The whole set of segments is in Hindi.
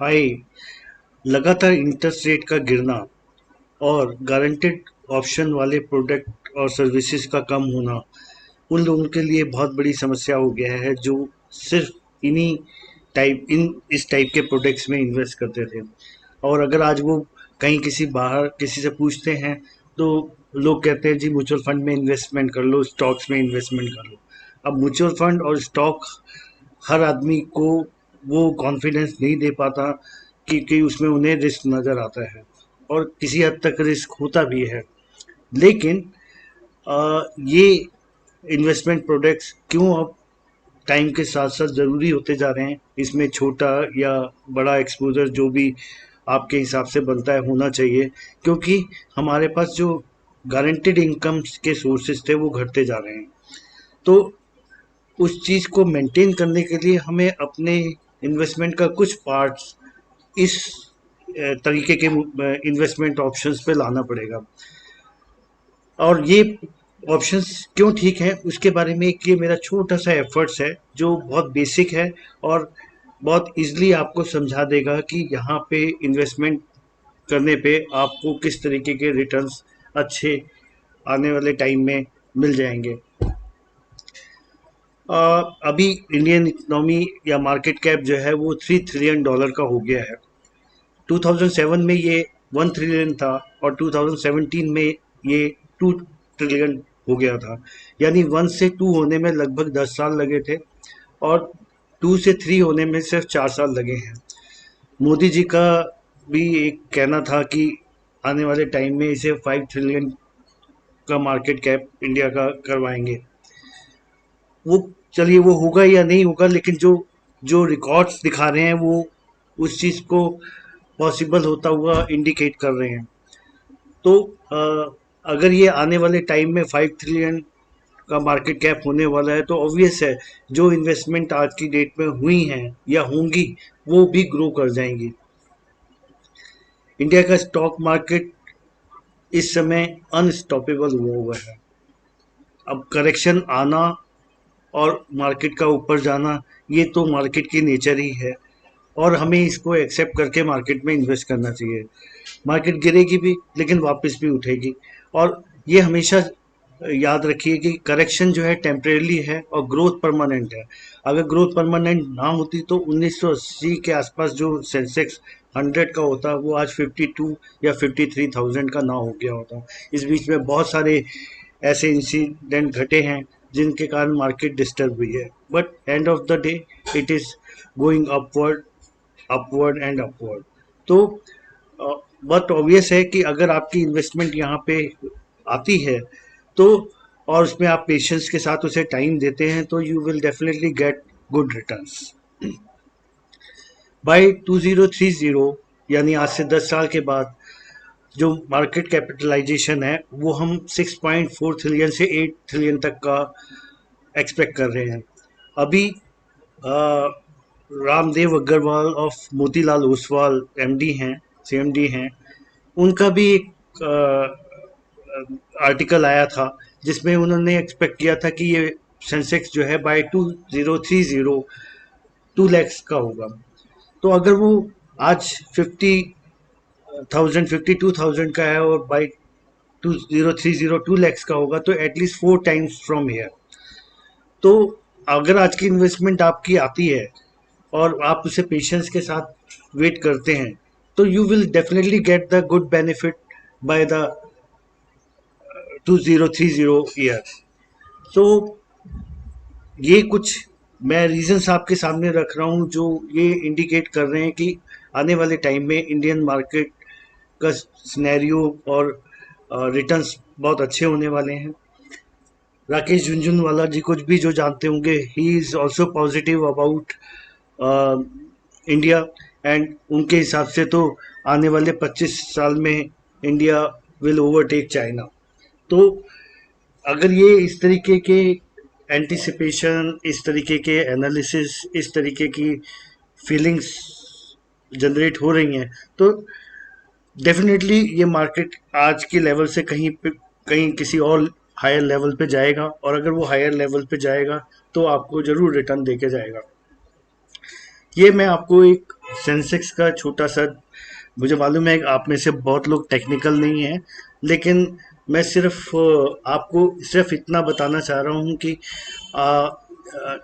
हाई लगातार इंटरेस्ट रेट का गिरना और गारंटेड ऑप्शन वाले प्रोडक्ट और सर्विसेज का कम होना उन लोगों के लिए बहुत बड़ी समस्या हो गया है जो सिर्फ इन्हीं इस टाइप के प्रोडक्ट्स में इन्वेस्ट करते थे। और अगर आज वो कहीं किसी से पूछते हैं तो लोग कहते हैं जी म्यूचुअल फंड में इन्वेस्टमेंट कर लो, स्टॉक्स में इन्वेस्टमेंट कर लो। अब म्यूचुअल फंड और स्टॉक हर आदमी को वो कॉन्फिडेंस नहीं दे पाता कि उसमें उन्हें रिस्क नज़र आता है, और किसी हद तक रिस्क होता भी है। लेकिन ये इन्वेस्टमेंट प्रोडक्ट्स क्यों अब टाइम के साथ साथ ज़रूरी होते जा रहे हैं? इसमें छोटा या बड़ा एक्सपोजर जो भी आपके हिसाब से बनता है होना चाहिए, क्योंकि हमारे पास जो गारंटेड इनकम के सोर्सेज थे वो घटते जा रहे हैं। तो उस चीज़ को मेंटेन करने के लिए हमें अपने इन्वेस्टमेंट का कुछ पार्ट्स इस तरीके के इन्वेस्टमेंट ऑप्शंस पे लाना पड़ेगा। और ये ऑप्शंस क्यों ठीक है उसके बारे में एक ये मेरा छोटा सा एफर्ट्स है जो बहुत बेसिक है और बहुत इजली आपको समझा देगा कि यहाँ पे इन्वेस्टमेंट करने पे आपको किस तरीके के रिटर्न्स अच्छे आने वाले टाइम में मिल जाएंगे। अभी इंडियन इकोनॉमी या मार्केट कैप जो है वो $3 ट्रिलियन का हो गया है। 2007 में ये 1 ट्रिलियन था और 2017 में ये 2 ट्रिलियन हो गया था। यानी 1 से 2 होने में लगभग 10 साल लगे थे और 2 से 3 होने में सिर्फ 4 साल लगे हैं। मोदी जी का भी एक कहना था कि आने वाले टाइम में इसे 5 ट्रिलियन का मार्केट कैप इंडिया का करवाएंगे। वो चलिए वो होगा या नहीं होगा, लेकिन जो जो रिकॉर्ड्स दिखा रहे हैं वो उस चीज़ को पॉसिबल होता हुआ इंडिकेट कर रहे हैं। तो अगर ये आने वाले टाइम में 5 ट्रिलियन का मार्केट कैप होने वाला है तो ऑब्वियस है जो इन्वेस्टमेंट आज की डेट में हुई हैं या होंगी वो भी ग्रो कर जाएंगी। इंडिया का स्टॉक मार्केट इस समय अनस्टॉपेबल हुआ हुआ है। अब करेक्शन आना और मार्केट का ऊपर जाना ये तो मार्केट की नेचर ही है और हमें इसको एक्सेप्ट करके मार्केट में इन्वेस्ट करना चाहिए। मार्केट गिरेगी भी लेकिन वापस भी उठेगी, और ये हमेशा याद रखिए कि करेक्शन जो है टेम्परेरी है और ग्रोथ परमानेंट है। अगर ग्रोथ परमानेंट ना होती तो 1980 के आसपास जो सेंसेक्स 100 का होता वो आज 52 या 53,000 का ना हो गया होता। इस बीच में बहुत सारे ऐसे इंसिडेंट घटे हैं जिनके कारण मार्केट डिस्टर्ब हुई है, but end of the day it is going upward upward and upward. तो बट ऑब्वियस है कि अगर आपकी इन्वेस्टमेंट यहाँ पे आती है तो और उसमें आप पेशेंस के साथ उसे टाइम देते हैं तो you will definitely get good returns. By 2030 यानी आज से 10 साल के बाद जो मार्केट कैपिटलाइजेशन है वो हम 6.4 ट्रिलियन से 8 ट्रिलियन तक का एक्सपेक्ट कर रहे हैं। अभी रामदेव अग्रवाल ऑफ मोतीलाल ओसवाल एमडी हैं, सीएमडी हैं, उनका भी एक आर्टिकल आया था जिसमें उन्होंने एक्सपेक्ट किया था कि ये सेंसेक्स जो है बाय 2030 2 लाख का होगा। तो अगर वो आज 52,000 का है और बाई 2 लाख का होगा तो एटलीस्ट 4 टाइम्स फ्रॉम हेयर। तो अगर आज की इन्वेस्टमेंट आपकी आती है और आप उसे पेशेंस के साथ वेट करते हैं तो you will definitely get the good benefit by the 2030 year. तो ये कुछ मैं रीजंस आपके सामने रख रहा हूँ जो ये इंडिकेट कर रहे हैं कि आने वाले टाइम में इंडियन मार्केट का सिनेरियो और रिटर्न्स बहुत अच्छे होने वाले हैं। राकेश झुनझुनवाला जी कुछ भी जो जानते होंगे, he is also positive about India, and उनके हिसाब से तो आने वाले 25 साल में इंडिया विल ओवरटेक चाइना। तो अगर ये इस तरीके के एंटिसिपेशन, इस तरीके के एनालिसिस, इस तरीके की फीलिंग्स जनरेट हो रही हैं तो डेफिनेटली ये मार्केट आज के लेवल से कहीं किसी और हायर लेवल पे जाएगा, और अगर वो हायर लेवल पे जाएगा तो आपको ज़रूर रिटर्न देके जाएगा। ये मैं आपको एक सेंसेक्स का छोटा सा, मुझे मालूम है कि आप में से बहुत लोग टेक्निकल नहीं हैं, लेकिन मैं सिर्फ आपको सिर्फ इतना बताना चाह रहा हूँ कि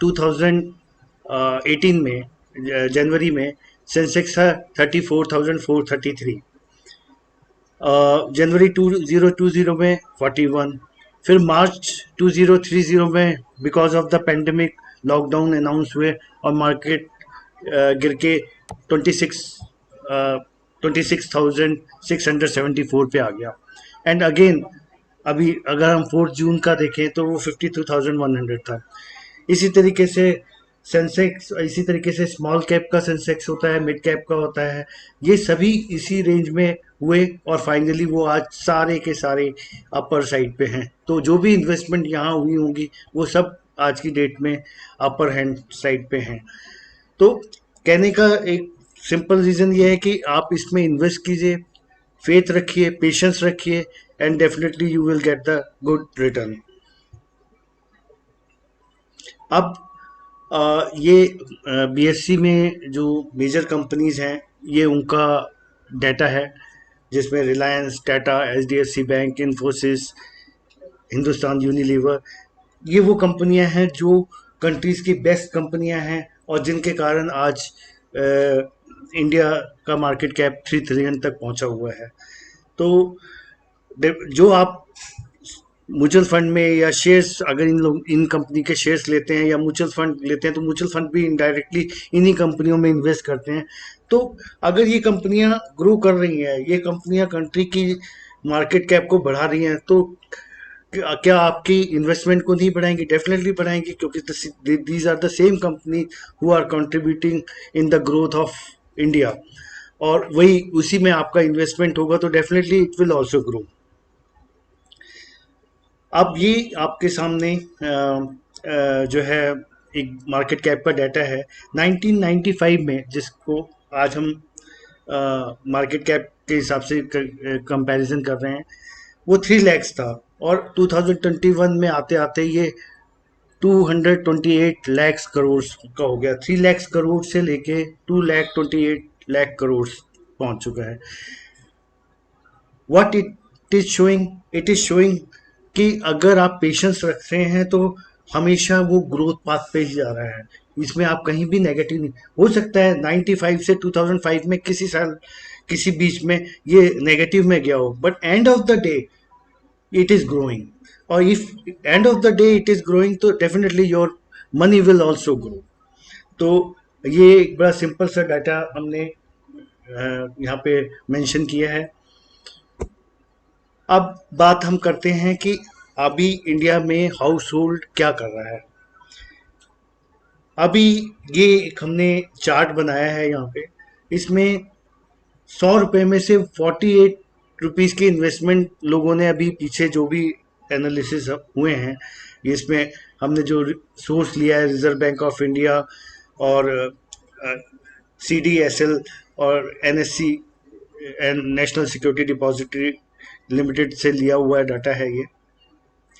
2018 में जनवरी में सेंसेक्स था 34,433, जनवरी 2020 में 41, फिर मार्च 2030 में because of the pandemic lockdown announce हुए और मार्केट गिर के 26,674 पे आ गया। एंड अगेन अभी अगर हम 4 जून का देखें तो वो 52,100 था। इसी तरीके से सेंसेक्स, इसी तरीके से स्मॉल कैप का सेंसेक्स होता है, मिड कैप का होता है, ये सभी इसी रेंज में हुए और फाइनली वो आज सारे के सारे अपर साइड पे हैं। तो जो भी इन्वेस्टमेंट यहाँ हुई होंगी वो सब आज की डेट में अपर हैंड साइड पे हैं। तो कहने का एक सिंपल रीज़न ये है कि आप इसमें इन्वेस्ट कीजिए, फेथ रखिए, पेशेंस रखिए, and definitely you will get the good return. अब ये बीएससी में जो मेजर कंपनीज हैं, ये उनका डाटा है, जिसमें Reliance, Tata, HDFC bank, Infosys, Hindustan Unilever, ये वो कंपनियां हैं जो कंट्रीज की बेस्ट कंपनियां हैं और जिनके कारण आज इंडिया का मार्केट कैप 3 ट्रिलियन तक पहुंचा हुआ है। तो जो आप म्यूचुअल फंड में या शेयर्स, अगर इन लोग इन कंपनी के शेयर्स लेते हैं या म्यूचुअल फंड लेते हैं, तो म्यूचुअल फंड भी इनडायरेक्टली इन्हीं कंपनियों में इन्वेस्ट करते हैं। तो अगर ये कंपनियां ग्रो कर रही हैं, ये कंपनियां कंट्री की मार्केट कैप को बढ़ा रही हैं, तो क्या आपकी इन्वेस्टमेंट को नहीं बढ़ाएंगी? डेफिनेटली बढ़ाएंगी, क्योंकि these are the same company who are contributing in the growth of India, और वही उसी में आपका इन्वेस्टमेंट होगा तो definitely it will also grow. अब ये आपके सामने जो है एक मार्केट कैप का डाटा है 1995 में, जिसको आज हम मार्केट कैप के हिसाब से कंपैरिजन कर रहे हैं, वो 3 लाख था, और 2021 में आते आते ये 228 लाख करोड़ का हो गया। 3 लाख करोड़ से लेके 228 लाख करोड़ पहुंच चुका है। What it is showing? It is showing कि अगर आप पेशेंस रख रहे हैं तो हमेशा वो ग्रोथ पाथ पे ही जा रहा है। इसमें आप कहीं भी नेगेटिव नहीं, हो सकता है 95 से 2005 में किसी साल किसी बीच में ये नेगेटिव में गया हो, but end of the day it is growing, और if end of the day it is growing तो definitely your money will also grow. तो ये एक बड़ा सिंपल सा डाटा हमने यहाँ पे मेंशन किया है। अब बात हम करते हैं कि अभी इंडिया में हाउस होल्ड क्या कर रहा है। अभी ये एक हमने चार्ट बनाया है यहाँ पे, इसमें 100 रुपये में से 48 रुपीज़ की इन्वेस्टमेंट लोगों ने अभी पीछे जो भी एनालिसिस हुए हैं, इसमें हमने जो सोर्स लिया है रिजर्व बैंक ऑफ इंडिया और CDSL और NSC and national security depository limited से लिया हुआ डाटा है ये।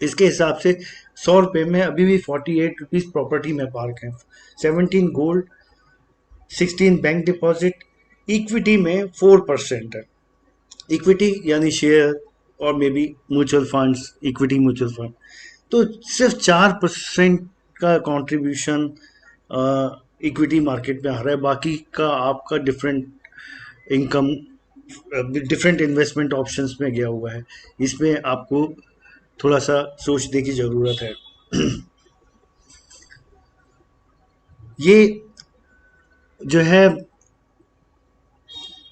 इसके हिसाब से 100 रुपये में अभी भी 48 रुपीज़ प्रॉपर्टी में पार्क है, 17 गोल्ड, 16 बैंक डिपॉजिट, इक्विटी में 4% है। इक्विटी यानी शेयर और may be mutual funds, equity mutual fund, तो सिर्फ 4% का कंट्रीब्यूशन इक्विटी मार्केट में आ रहा है। बाकी का आपका different income, different investment options में गया हुआ है। इसमें आपको थोड़ा सा सोचने की ज़रूरत है। ये जो है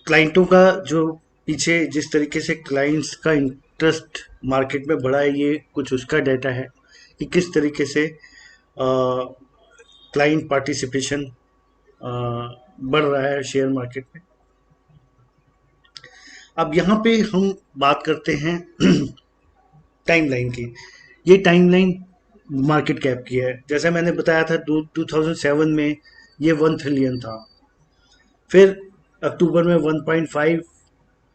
क्लाइंटों का, जो पीछे जिस तरीके से क्लाइंट्स का इंटरेस्ट मार्केट में बढ़ा है, ये कुछ उसका डाटा है कि किस तरीके से क्लाइंट पार्टिसिपेशन बढ़ रहा है शेयर मार्केट में। अब यहाँ पे हम बात करते हैं टाइमलाइन की। ये टाइमलाइन मार्केट कैप की है। जैसे मैंने बताया था 2007 में ये 1 ट्रिलियन था, फिर अक्टूबर में 1.5,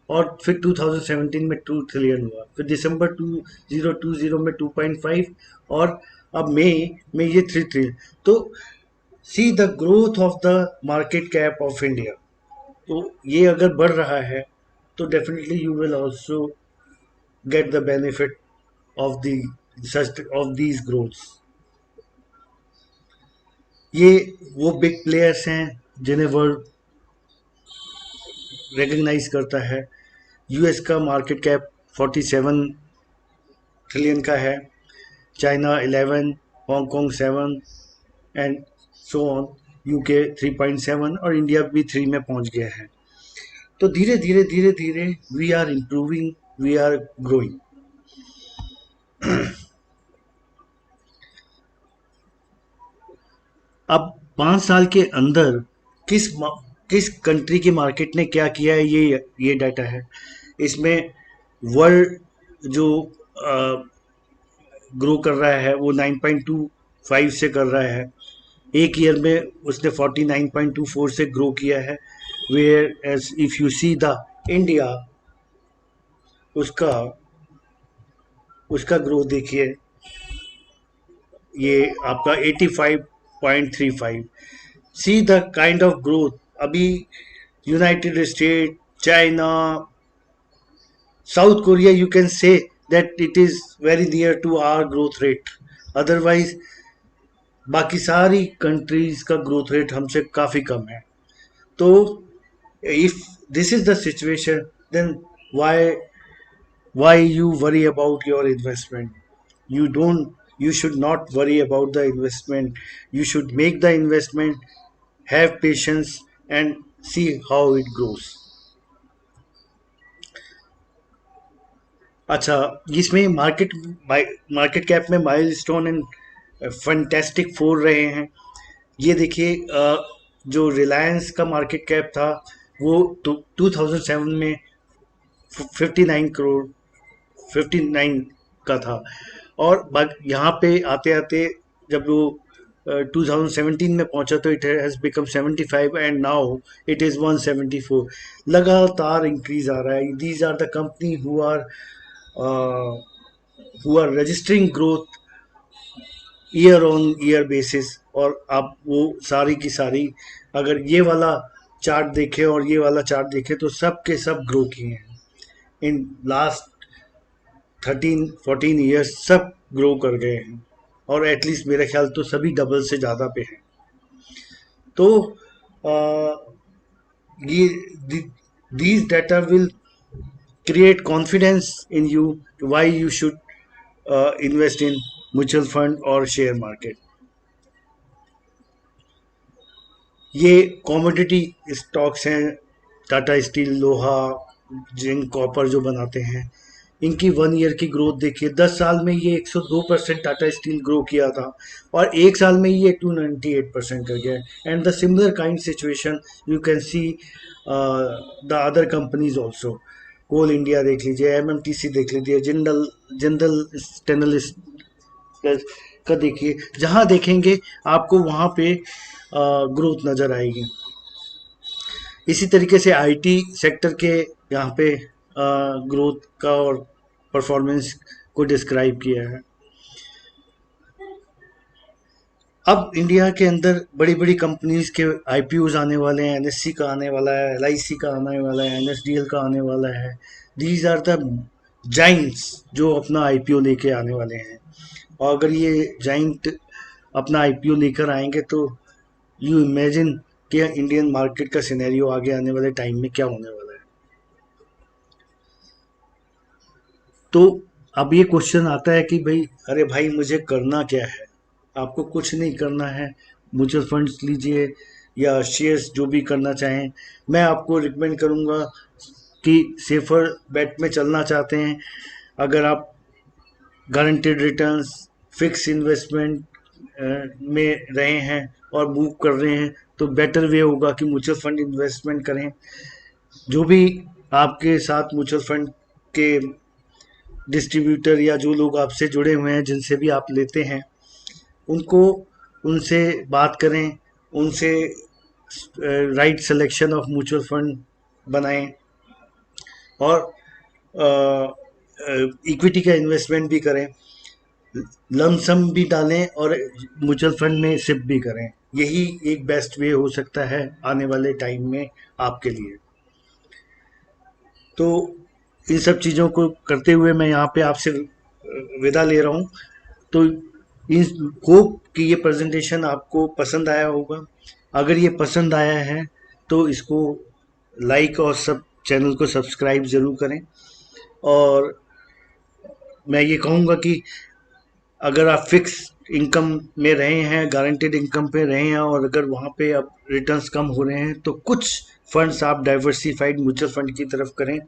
और फिर 2017 में 2 ट्रिलियन हुआ, फिर दिसंबर 2020 में 2.5, और अब मई में ये 3 ट्रिलियन। तो see the growth of the market cap of India. तो ये अगर बढ़ रहा है तो definitely you will also get the benefit of the such of these growths. ये वो बिग प्लेयर्स हैं जिन्हें वर्ल्ड रिकग्नाइज करता है। यूएस का मार्केट कैप 47 ट्रिलियन का है, China 11, Hong Kong 7 and so on, UK 3.7 और इंडिया भी 3 में पहुंच गया है। तो धीरे धीरे धीरे धीरे we are improving, we are growing. अब 5 साल के अंदर किस किस कंट्री की मार्केट ने क्या किया है, ये डाटा है। इसमें वर्ल्ड जो ग्रो कर रहा है वो 9.25 से कर रहा है। एक ईयर में उसने 49.24 से ग्रो किया है। Whereas if you see the India, उसका उसका ग्रोथ देखिए, ये आपका 85.35। See the kind of growth अभी United State, China, South Korea, you can say that it is very near to our growth rate. Otherwise बाकी सारी कंट्रीज का ग्रोथ रेट हमसे काफ़ी कम है। तो if this is the situation, then why why you worry about your investment? You don't, you should not worry about the investment. You should make the investment, have patience and see how it grows. अच्छा, इसमें मार्केट कैप में माइलस्टोन एंड फैंटास्टिक फोर रहे हैं। ये देखिए, जो रिलायंस का मार्केट कैप था वो 2007 में 59 करोड़, 59 का था। और यहाँ पे आते आते जब वो 2017 में पहुंचा तो it has become 75 and now it is 174। लगातार इंक्रीज आ रहा है। These are the company who are registering growth year on year basis. और आप वो सारी की सारी अगर ये वाला चार्ट देखें और ये वाला चार्ट देखें तो सब के सब ग्रो किए हैं इन लास्ट 13-14 ईयर्स, सब ग्रो कर गए हैं। और एटलीस्ट मेरे ख्याल तो सभी डबल से ज़्यादा पे हैं। तो ये these data will create confidence in you why you should invest in mutual fund और शेयर मार्केट। ये कॉमोडिटी स्टॉक्स हैं, टाटा स्टील, लोहा, जिंक, कॉपर जो बनाते हैं। इनकी 1 ईयर की ग्रोथ देखिए, 10 साल में ये 102% टाटा स्टील ग्रो किया था और एक साल में ये 298% कर गया है। And the similar kind situation you can see the other companies also. Coal India देख लीजिए, एमएमटीसी देख लीजिए, जिंदल जिंदल स्टेनलेस का देखिए। जहाँ देखेंगे आपको वहाँ पे ग्रोथ नज़र आएगी। इसी तरीके से आईटी सेक्टर के यहाँ पे ग्रोथ का और परफॉर्मेंस को डिस्क्राइब किया है। अब इंडिया के अंदर बड़ी बड़ी कंपनीज के आईपीओज आने वाले हैं। एनएससी का आने वाला है, एलआईसी का आने वाला है, एनएसडीएल का आने वाला है। दीज आर द जाइंट्स जो अपना आईपीओ लेके आने वाले हैं। और अगर ये जाइंट अपना आईपीओ लेकर आएंगे तो यू इमेजिन कि इंडियन मार्केट का सिनेरियो आगे आने वाले टाइम में क्या होने वाला है। तो अब ये क्वेश्चन आता है कि भाई, अरे भाई मुझे करना क्या है? आपको कुछ नहीं करना है। म्यूचुअल फंड्स लीजिए या शेयर्स, जो भी करना चाहें। मैं आपको रिकमेंड करूंगा कि सेफर बेट में चलना चाहते हैं, अगर आप गारंटेड रिटर्न्स, फिक्स इन्वेस्टमेंट में रहे हैं और मूव कर रहे हैं तो बेटर वे होगा कि म्यूचुअल फंड इन्वेस्टमेंट करें। जो भी आपके साथ म्यूचुअल फंड के डिस्ट्रीब्यूटर या जो लोग आपसे जुड़े हुए हैं, जिनसे भी आप लेते हैं, उनको उनसे बात करें, उनसे right selection of mutual fund बनाएं और इक्विटी का इन्वेस्टमेंट भी करें, लमसम भी डालें और म्यूचुअल फंड में सिप भी करें। यही एक बेस्ट वे हो सकता है आने वाले टाइम में आपके लिए। तो इन सब चीज़ों को करते हुए मैं यहाँ पे आपसे विदा ले रहा हूँ। तो इन होप कि ये प्रेजेंटेशन आपको पसंद आया होगा। अगर ये पसंद आया है तो इसको लाइक और सब चैनल को सब्सक्राइब ज़रूर करें। और मैं ये कहूँगा कि अगर आप फिक्स इनकम में रहे हैं, गारंटेड इनकम पे रहे हैं, और अगर वहाँ पे अब रिटर्न्स कम हो रहे हैं, तो कुछ फंड्स आप डाइवर्सिफाइड म्यूचुअल फंड की तरफ करें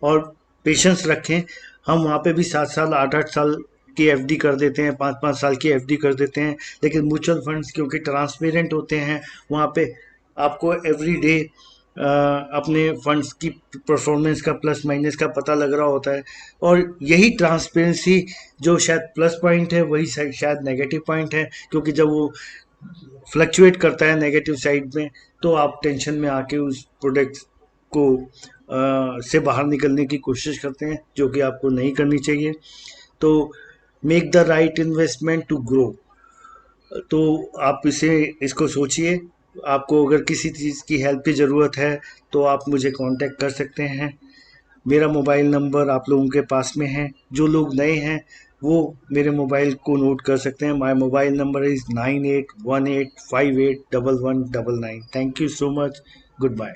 और पेशेंस रखें। हम वहाँ पे भी 7 साल 8 8 साल की एफडी कर देते हैं, 5 5 साल की एफडी कर देते हैं, लेकिन म्यूचुअल फंड्स क्योंकि ट्रांसपेरेंट होते हैं, वहाँ पे आपको एवरी डे अपने फंड्स की परफॉर्मेंस का प्लस माइनस का पता लग रहा होता है। और यही ट्रांसपेरेंसी जो शायद प्लस पॉइंट है, वही शायद नेगेटिव पॉइंट है, क्योंकि जब वो फ्लक्चुएट करता है नेगेटिव साइड में, तो आप टेंशन में आके उस प्रोडक्ट को से बाहर निकलने की कोशिश करते हैं, जो कि आपको नहीं करनी चाहिए। तो make the right investment to grow. तो आप इसको सोचिए। आपको अगर किसी चीज़ की हेल्प की ज़रूरत है तो आप मुझे कांटेक्ट कर सकते हैं। मेरा मोबाइल नंबर आप लोगों के पास में है। जो लोग नए हैं वो मेरे मोबाइल को नोट कर सकते हैं। My mobile number is 9818581199। Thank you so much. Good bye.